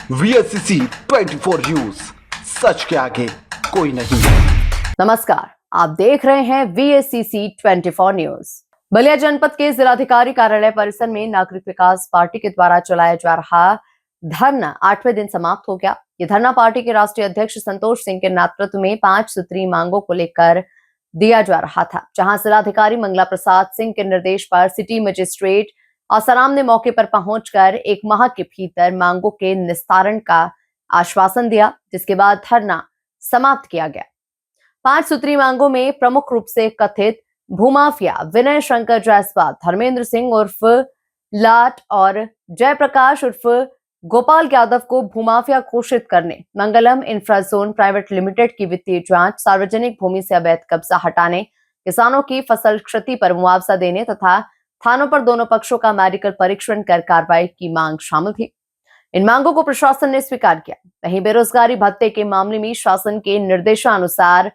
VSCC 24 news, सच के आगे कोई नहीं। नमस्कार, आप देख रहे हैं VSCC 24 न्यूज। बलिया जनपद के जिलाधिकारी कार्यालय परिसर में नागरिक विकास पार्टी के द्वारा चलाया जा रहा धरना 8वें दिन समाप्त हो गया। ये धरना पार्टी के राष्ट्रीय अध्यक्ष संतोष सिंह के नेतृत्व में 5 सूत्रीय मांगों को लेकर दिया जा रहा था, जहां जिलाधिकारी मंगला प्रसाद सिंह के निर्देश पर सिटी मजिस्ट्रेट आसाराम ने मौके पर पहुंचकर 1 माह के भीतर मांगों के निस्तारण का आश्वासन दिया, जिसके बाद धरना समाप्त किया गया। 5 सूत्रीय मांगों में प्रमुख रूप से कथित भूमाफिया विनय शंकर जायसवाल, धर्मेंद्र सिंह उर्फ लाट और जयप्रकाश उर्फ गोपाल यादव को भूमाफिया घोषित करने, मंगलम इंफ्राजोन प्राइवेट लिमिटेड की वित्तीय जांच, सार्वजनिक भूमि से अवैध कब्जा हटाने, किसानों की फसल क्षति पर मुआवजा देने तथा थानों पर दोनों पक्षों का मेडिकल परीक्षण कर कार्रवाई की मांग शामिल थी। इन मांगों को प्रशासन ने स्वीकार किया। वहीं बेरोजगारी भत्ते के मामले में शासन के निर्देशानुसार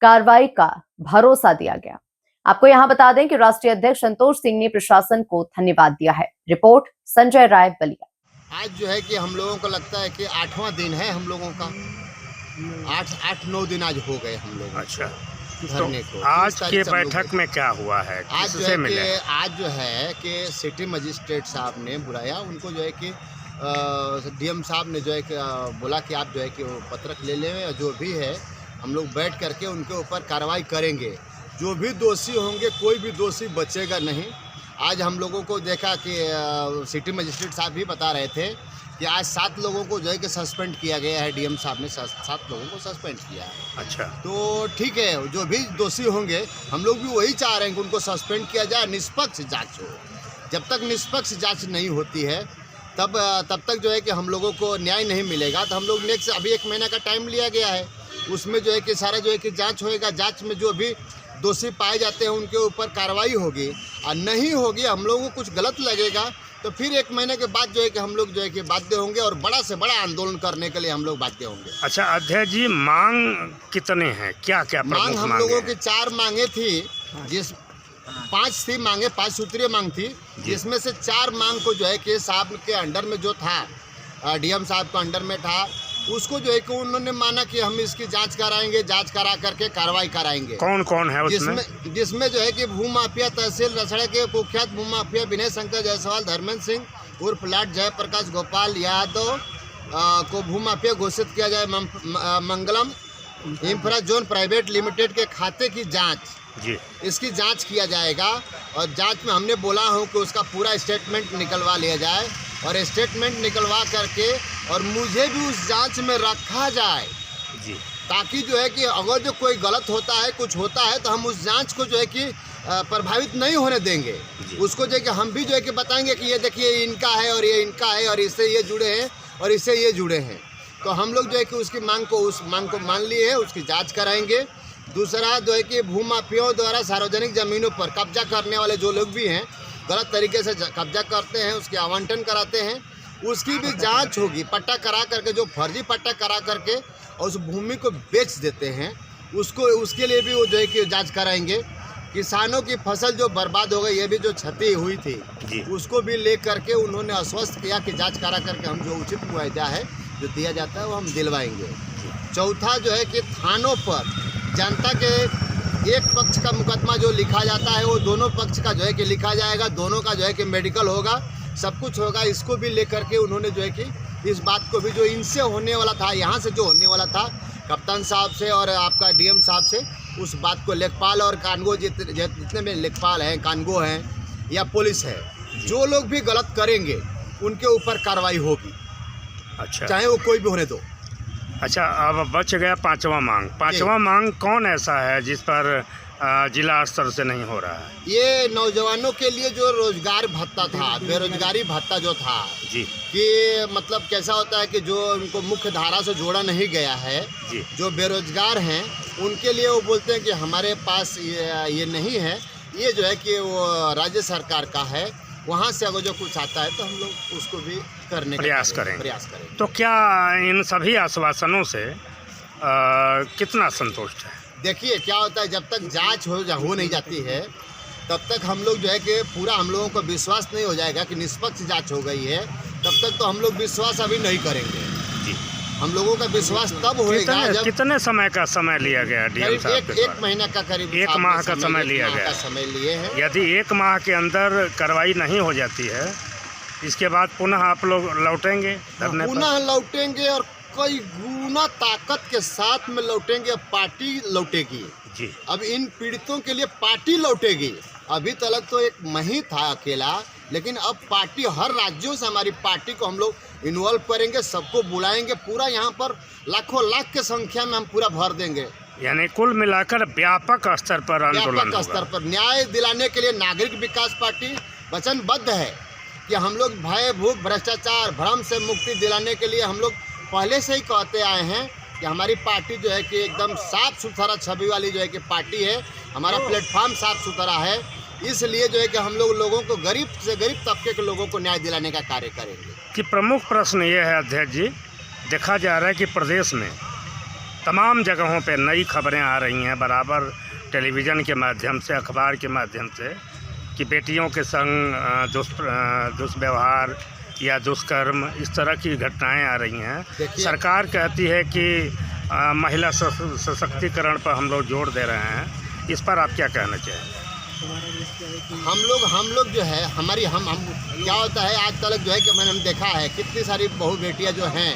कार्रवाई का भरोसा दिया गया। आपको यहां बता दें कि राष्ट्रीय अध्यक्ष संतोष सिंह ने प्रशासन को धन्यवाद दिया है। रिपोर्ट संजय राय, बलिया। आज जो है कि हम लोगों को लगता है कि 8वां दिन है हम लोगों का। 8-9 दिन आज हो गए हम लोग। अच्छा, धरने को। आज के बैठक में क्या हुआ है? आज जो है कि आज जो है कि सिटी मजिस्ट्रेट साहब ने बुलाया उनको, जो है कि डीएम साहब ने जो है कि बोला कि आप जो है कि वो पत्रक ले लें और जो भी है हम लोग बैठ करके उनके ऊपर कार्रवाई करेंगे। जो भी दोषी होंगे, कोई भी दोषी बचेगा नहीं। आज हम लोगों को देखा कि सिटी मजिस्ट्रेट साहब भी बता रहे थे कि आज 7 लोगों को जो है कि सस्पेंड किया गया है। डीएम साहब ने 7 लोगों को सस्पेंड किया है। अच्छा, तो ठीक है, जो भी दोषी होंगे हम लोग भी वही चाह रहे हैं कि उनको सस्पेंड किया जाए, निष्पक्ष जांच हो। जब तक निष्पक्ष जांच नहीं होती है तब तक जो है कि हम लोगों को न्याय नहीं मिलेगा। तो हम लोग नेक्स्ट अभी 1 महीना का टाइम लिया गया है, उसमें जो है कि सारा जो है कि जाँच होएगा। जाँच में जो भी दोषी पाए जाते हैं उनके ऊपर कार्रवाई होगी, और नहीं होगी, हम लोगों को कुछ गलत लगेगा तो फिर 1 महीने के बाद जो है कि हम लोग जो है कि बाध्य होंगे और बड़ा से बड़ा आंदोलन करने के लिए हम लोग बाध्य होंगे। अच्छा अध्यक्ष जी, मांग कितने हैं? क्या क्या मांग हम लोगों की 4 मांगे थी, 5 थी मांगे, 5 सूत्रीय मांग थी, जिसमें से 4 मांग को जो है कि साहब के अंडर में जो था, डीएम साहब के अंडर में था, उसको जो है कि उन्होंने माना कि हम इसकी जांच कराएंगे, जांच करा करके कार्रवाई कराएंगे। कौन कौन है उसमें? जिसमें जो है कि भूमाफिया तहसील रसड़ा के कुख्यात भूमाफिया विनय शंकर जायसवाल, धर्मेंद्र सिंह उर्फ लाट, जयप्रकाश गोपाल यादव को भूमाफिया घोषित किया जाए। मंगलम इंफ्राजोन प्राइवेट लिमिटेड के खाते की जांच, इसकी जांच किया जाएगा। और जांच में हमने बोला हूँ कि उसका पूरा स्टेटमेंट निकलवा लिया जाए, और स्टेटमेंट निकलवा करके और मुझे भी उस जांच में रखा जाए जी, ताकि जो है कि अगर जो कोई गलत होता है, कुछ होता है, तो हम उस जांच को जो है कि प्रभावित नहीं होने देंगे। उसको जो है कि हम भी जो है कि बताएंगे कि ये देखिए इनका है और ये इनका है और इससे ये जुड़े हैं और इससे ये जुड़े हैं। तो हम लोग जो है कि उसकी उस मांग को मान लिए है, उसकी जाँच कराएँगे। दूसरा जो है कि भूमाफियाओं द्वारा सार्वजनिक ज़मीनों पर कब्जा करने वाले जो लोग भी हैं, गलत तरीके से कब्जा करते हैं, उसके आवंटन कराते हैं, उसकी भी जांच होगी। पट्टा करा करके, जो फर्जी पट्टा करा करके और उस भूमि को बेच देते हैं, उसके लिए भी वो जो है कि जांच कराएंगे। किसानों की फसल जो बर्बाद हो गई, ये भी जो क्षति हुई थी, उसको भी ले करके उन्होंने आश्वस्त किया कि जांच करा करके हम जो उचित मुआवजा है जो दिया जाता है वो हम दिलवाएंगे। चौथा जो है कि थानों पर जनता के एक पक्ष का मुकदमा जो लिखा जाता है वो दोनों पक्ष का जो है कि लिखा जाएगा, दोनों का जो है कि मेडिकल होगा, सब कुछ होगा। इसको भी लेकर के उन्होंने जो है कि इस बात को भी जो इनसे होने वाला था, यहाँ से जो होने वाला था कप्तान साहब से और आपका डीएम साहब से, उस बात को लेखपाल और कानगो जितने भी लेखपाल हैं, कानगो हैं या पुलिस है, जो लोग भी गलत करेंगे उनके ऊपर कार्रवाई होगी। अच्छा, चाहे वो कोई भी होने दो। अच्छा, अब बच गया 5वां मांग। 5वां मांग कौन ऐसा है जिस पर जिला स्तर से नहीं हो रहा है? ये नौजवानों के लिए जो रोजगार भत्ता था, बेरोजगारी भत्ता जो था जी, कि मतलब कैसा होता है कि जो उनको मुख्य धारा से जोड़ा नहीं गया है जी, जो बेरोजगार हैं उनके लिए वो बोलते हैं कि हमारे पास ये नहीं है, ये जो है कि वो राज्य सरकार का है, वहाँ से अगर जो कुछ आता है तो हम लोग उसको भी करने का प्रयास करेंगे। तो क्या इन सभी आश्वासनों से कितना संतुष्ट है? देखिए क्या होता है, जब तक जांच हो नहीं जाती है तब तक हम लोग जो है कि पूरा हम लोगों को विश्वास नहीं हो जाएगा कि निष्पक्ष जांच हो गई है, तब तक तो हम लोग विश्वास अभी नहीं करेंगे। हम लोगों का विश्वास तब होएगा जब कितने समय का समय लिया गया डीएम करीब साहब के एक द्वारा? महीना का करीब एक साहब माह ने का समय लिया एक माह गया। का समय लिए हैं। यदि 1 माह के अंदर कार्रवाई नहीं हो जाती है, इसके बाद पुनः आप लोग लौटेंगे धरने पर? पुनः लौटेंगे और कई गुना ताकत के साथ में लौटेंगे। पार्टी लौटेगी जी। अब इन पीड़ितों के लिए पार्टी लौटेगी। अभी तक तो एक मैं ही था अकेला, लेकिन अब पार्टी हर राज्यों से हमारी पार्टी को हम लोग इन्वॉल्व करेंगे, सबको बुलाएंगे। पूरा यहाँ पर लाखों लाख के संख्या में हम पूरा भर देंगे। यानी कुल मिलाकर व्यापक स्तर पर आंदोलन व्यापक स्तर पर न्याय दिलाने के लिए नागरिक विकास पार्टी वचनबद्ध है कि हम लोग भय भूख भ्रष्टाचार भ्रम से मुक्ति दिलाने के लिए हम लोग पहले से ही कहते आए हैं कि हमारी पार्टी जो है कि एकदम साफ सुथरा छवि वाली जो है कि पार्टी है। हमारा प्लेटफॉर्म साफ सुथरा है, इसलिए जो है कि हम लोग लोगों को गरीब से गरीब तबके के लोगों को न्याय दिलाने का कार्य करेंगे। कि प्रमुख प्रश्न ये है अध्यक्ष जी, देखा जा रहा है कि प्रदेश में तमाम जगहों पे नई खबरें आ रही हैं बराबर टेलीविज़न के माध्यम से, अखबार के माध्यम से, कि बेटियों के संग दुष्व्यवहार या दुष्कर्म इस तरह की घटनाएं आ रही हैं। सरकार कहती है कि महिला सशक्तिकरण पर हम लोग जोर दे रहे हैं, इस पर आप क्या कहना चाहेंगे? हम लोग जो है हमारी हम क्या होता है आज तक जो है कि मैंने देखा है कितनी सारी बहू बेटियां जो हैं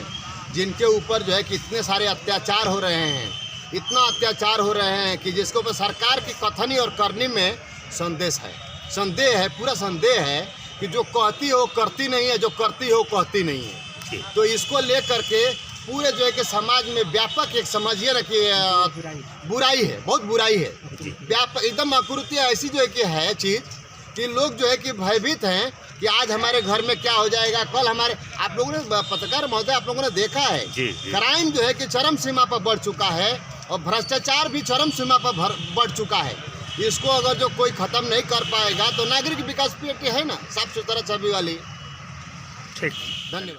जिनके ऊपर जो है कि इतने सारे अत्याचार हो रहे हैं, इतना अत्याचार हो रहे हैं कि जिसके ऊपर सरकार की कथनी और करनी में संदेह है, पूरा संदेह है कि जो कहती है वो करती नहीं है, जो करती है वो कहती नहीं है। तो इसको लेकर के पूरे जो है कि समाज में व्यापक एक समझिए ना कि बुराई है, बहुत बुराई है, व्यापक एकदम आकृति ऐसी जो है कि है चीज़ कि लोग जो है कि भयभीत हैं कि आज हमारे घर में क्या हो जाएगा, कल हमारे। आप लोगों ने पत्रकार महोदय आप लोगों ने देखा है क्राइम जो है कि चरम सीमा पर बढ़ चुका है और भ्रष्टाचार भी चरम सीमा पर बढ़ चुका है। इसको अगर जो कोई ख़त्म नहीं कर पाएगा तो नागरिक विकास पार्टी है ना साफ सुथरा छवि वाली। ठीक, धन्यवाद।